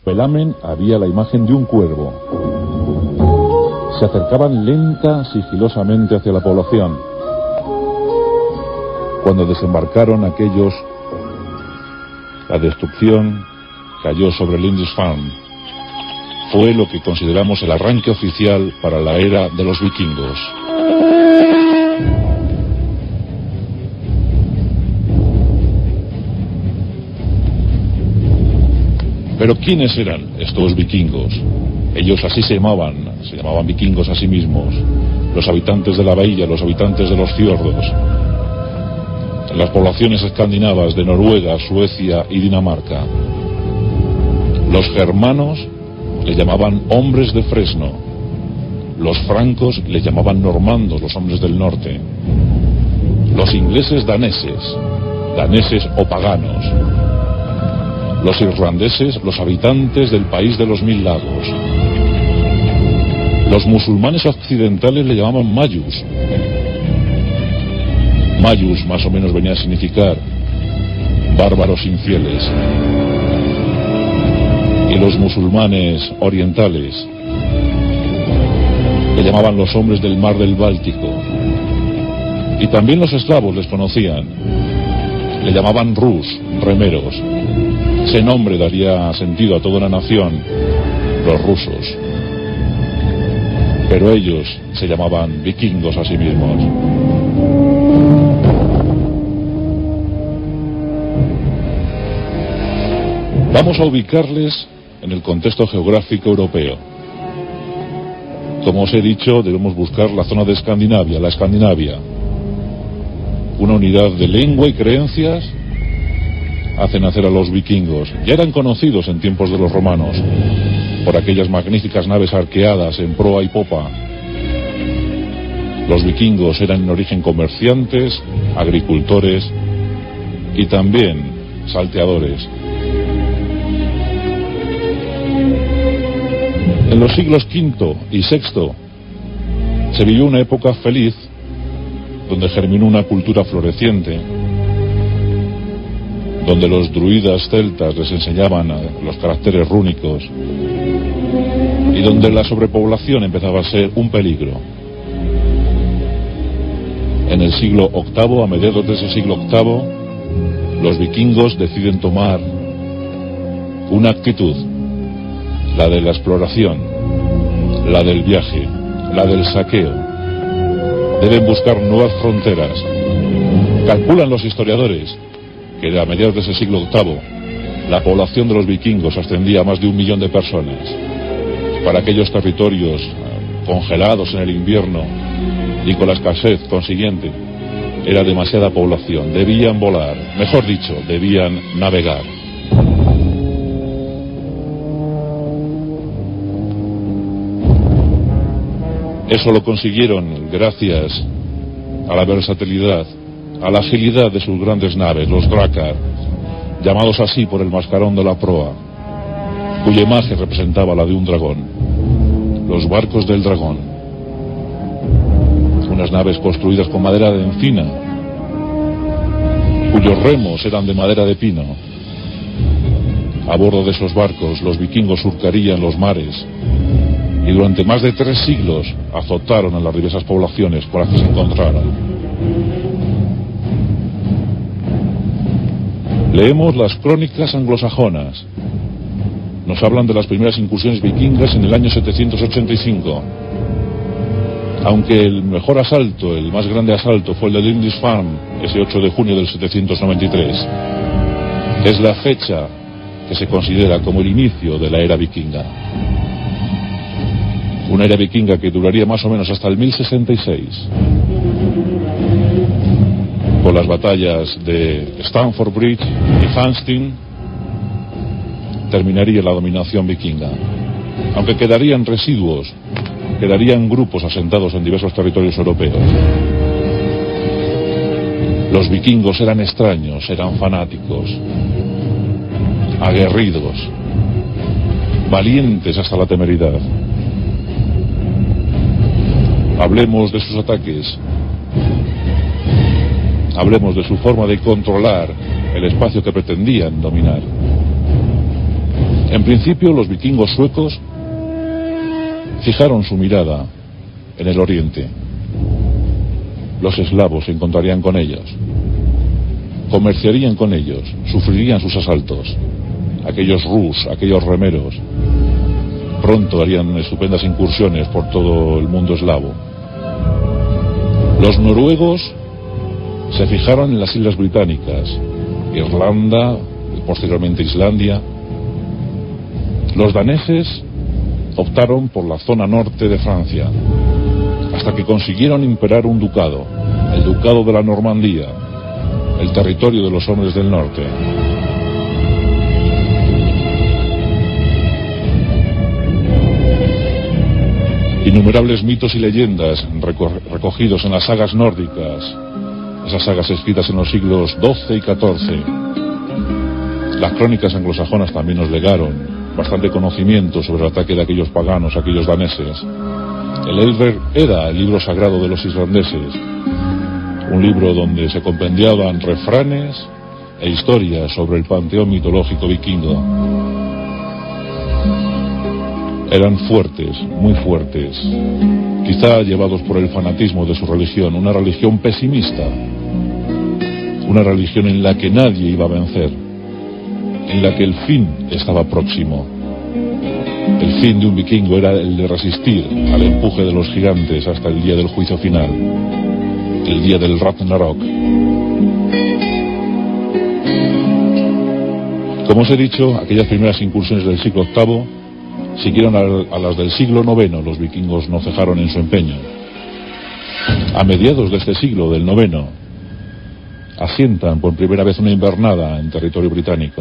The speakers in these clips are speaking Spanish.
pelamen había la imagen de un cuervo. Se acercaban lenta, sigilosamente hacia la población. Cuando desembarcaron aquellos, la destrucción cayó sobre Lindisfarne. Fue lo que consideramos el arranque oficial para la era de los vikingos. Pero ¿quiénes eran estos vikingos? Ellos así se llamaban vikingos a sí mismos. Los habitantes de la bahía, los habitantes de los fiordos. Las poblaciones escandinavas de Noruega, Suecia y Dinamarca. Los germanos le llamaban hombres de fresno. Los francos le llamaban normandos, los hombres del norte. Los ingleses daneses o paganos. Los irlandeses, los habitantes del país de los 1000 lagos. Los musulmanes occidentales le llamaban mayus. Mayus más o menos venía a significar bárbaros infieles. Y los musulmanes orientales le llamaban los hombres del mar del Báltico. Y también los esclavos les conocían. Le llamaban rus, remeros. Ese nombre daría sentido a toda una nación, los rusos. Pero ellos se llamaban vikingos a sí mismos. Vamos a ubicarles en el contexto geográfico europeo. Como os he dicho, debemos buscar la zona de Escandinavia, la Escandinavia. Una unidad de lengua y creencias hace nacer a los vikingos. Ya eran conocidos en tiempos de los romanos por aquellas magníficas naves arqueadas en proa y popa. Los vikingos eran en origen comerciantes, agricultores y también salteadores. En los siglos V y VI se vivió una época feliz donde germinó una cultura floreciente, donde los druidas celtas les enseñaban los caracteres rúnicos y donde la sobrepoblación empezaba a ser un peligro. En el siglo VIII, a mediados de ese siglo VIII, los vikingos deciden tomar una actitud, la de la exploración, la del viaje, la del saqueo. Deben buscar nuevas fronteras. Calculan los historiadores que a mediados de ese siglo VIII la población de los vikingos ascendía a más de 1 millón de personas. Para aquellos territorios congelados en el invierno y con la escasez consiguiente, era demasiada población. Debían volar, mejor dicho, debían navegar. Eso lo consiguieron gracias a la versatilidad, a la agilidad de sus grandes naves, los Drakkar, llamados así por el mascarón de la proa, cuya imagen representaba la de un dragón. Los barcos del dragón, unas naves construidas con madera de encina, cuyos remos eran de madera de pino. A bordo de esos barcos los vikingos surcarían los mares y durante más de 3 siglos azotaron a las diversas poblaciones con las que se encontraron. Leemos las crónicas anglosajonas. Nos hablan de las primeras incursiones vikingas en el año 785. Aunque el mejor asalto, el más grande asalto, fue el de Lindisfarne, ese 8 de junio del 793. Es la fecha que se considera como el inicio de la era vikinga. Una era vikinga que duraría más o menos hasta el 1066. Con las batallas de Stamford Bridge y Hastings terminaría la dominación vikinga. Aunque quedarían residuos, quedarían grupos asentados en diversos territorios europeos. Los vikingos eran extraños, eran fanáticos, aguerridos, valientes hasta la temeridad. Hablemos de sus ataques, hablemos de su forma de controlar el espacio que pretendían dominar. En principio, los vikingos suecos fijaron su mirada en el oriente. Los eslavos se encontrarían con ellos, comerciarían con ellos, sufrirían sus asaltos. Aquellos rus, aquellos remeros, pronto harían estupendas incursiones por todo el mundo eslavo. Los noruegos se fijaron en las islas británicas, Irlanda, posteriormente Islandia. Los daneses optaron por la zona norte de Francia, hasta que consiguieron imperar un ducado, el ducado de la Normandía, el territorio de los hombres del norte. Innumerables mitos y leyendas recogidos en las sagas nórdicas, esas sagas escritas en los siglos XII y XIV. Las crónicas anglosajonas también nos legaron bastante conocimiento sobre el ataque de aquellos paganos, aquellos daneses. El Elder Edda, el libro sagrado de los islandeses, un libro donde se compendiaban refranes e historias sobre el panteón mitológico vikingo. Eran fuertes, muy fuertes, quizá llevados por el fanatismo de su religión, una religión pesimista, una religión en la que nadie iba a vencer, en la que el fin estaba próximo. El fin de un vikingo era el de resistir al empuje de los gigantes hasta el día del juicio final, el día del Ragnarok. Como os he dicho, aquellas primeras incursiones del siglo VIII siguieron a las del siglo IX. Los vikingos no cejaron en su empeño. A mediados de este siglo, del IX, asientan por primera vez una invernada en territorio británico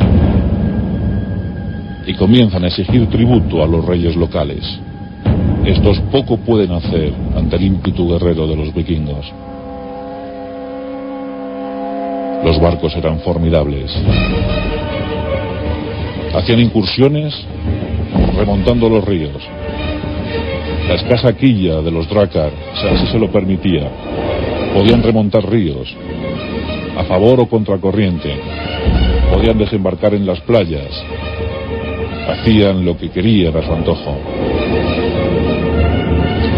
y comienzan a exigir tributo a los reyes locales. Estos poco pueden hacer ante el ímpetu guerrero de los vikingos. Los barcos eran formidables. Hacían incursiones remontando los ríos. La escasa quilla de los drácar, así se lo permitía, podían remontar ríos a favor o contracorriente, podían desembarcar en las playas, hacían lo que querían a su antojo.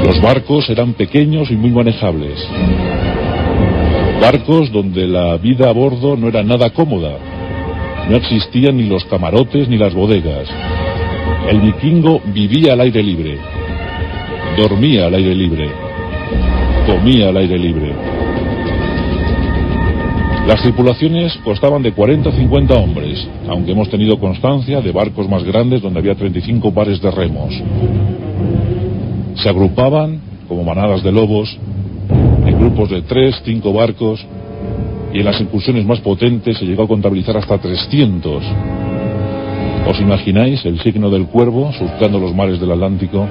Los barcos eran pequeños y muy manejables, barcos donde la vida a bordo no era nada cómoda. No existían ni los camarotes ni las bodegas. El vikingo vivía al aire libre, dormía al aire libre, comía al aire libre. Las tripulaciones constaban de 40 o 50 hombres, aunque hemos tenido constancia de barcos más grandes donde había 35 pares de remos. Se agrupaban como manadas de lobos, en grupos de 3, 5 barcos, y en las incursiones más potentes se llegó a contabilizar hasta 300. ¿Os imagináis el signo del cuervo surcando los mares del Atlántico?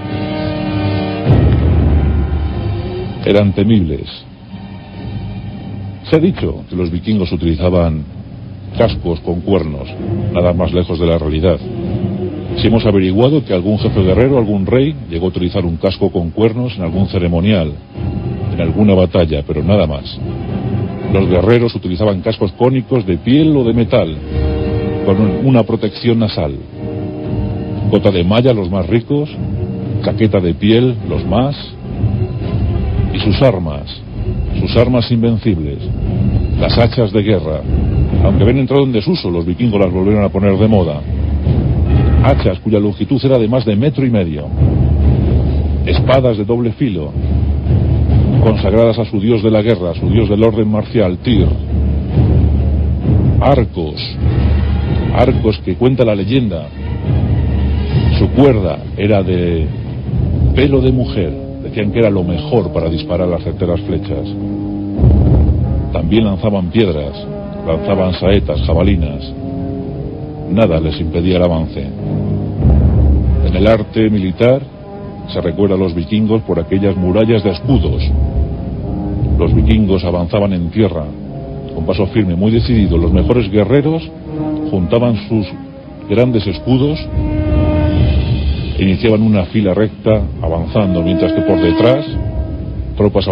Eran temibles. Se ha dicho que los vikingos utilizaban cascos con cuernos, nada más lejos de la realidad. Si hemos averiguado que algún jefe guerrero, algún rey, llegó a utilizar un casco con cuernos en algún ceremonial, en alguna batalla, pero nada más. Los guerreros utilizaban cascos cónicos de piel o de metal, con una protección nasal. Cota de malla los más ricos, chaqueta de piel los más, y sus armas invencibles, las hachas de guerra. Aunque habían entrado en desuso, los vikingos las volvieron a poner de moda. Hachas cuya longitud era de más de 1,5 metros. Espadas de doble filo, consagradas a su dios de la guerra, su dios del orden marcial, Tyr. Arcos que cuenta la leyenda. Su cuerda era de pelo de mujer. Decían que era lo mejor para disparar las certeras flechas. También lanzaban piedras, lanzaban saetas, jabalinas. Nada les impedía el avance. En el arte militar se recuerda a los vikingos por aquellas murallas de escudos. Los vikingos avanzaban en tierra, con paso firme, muy decidido. Los mejores guerreros juntaban sus grandes escudos e iniciaban una fila recta, avanzando, mientras que por detrás tropas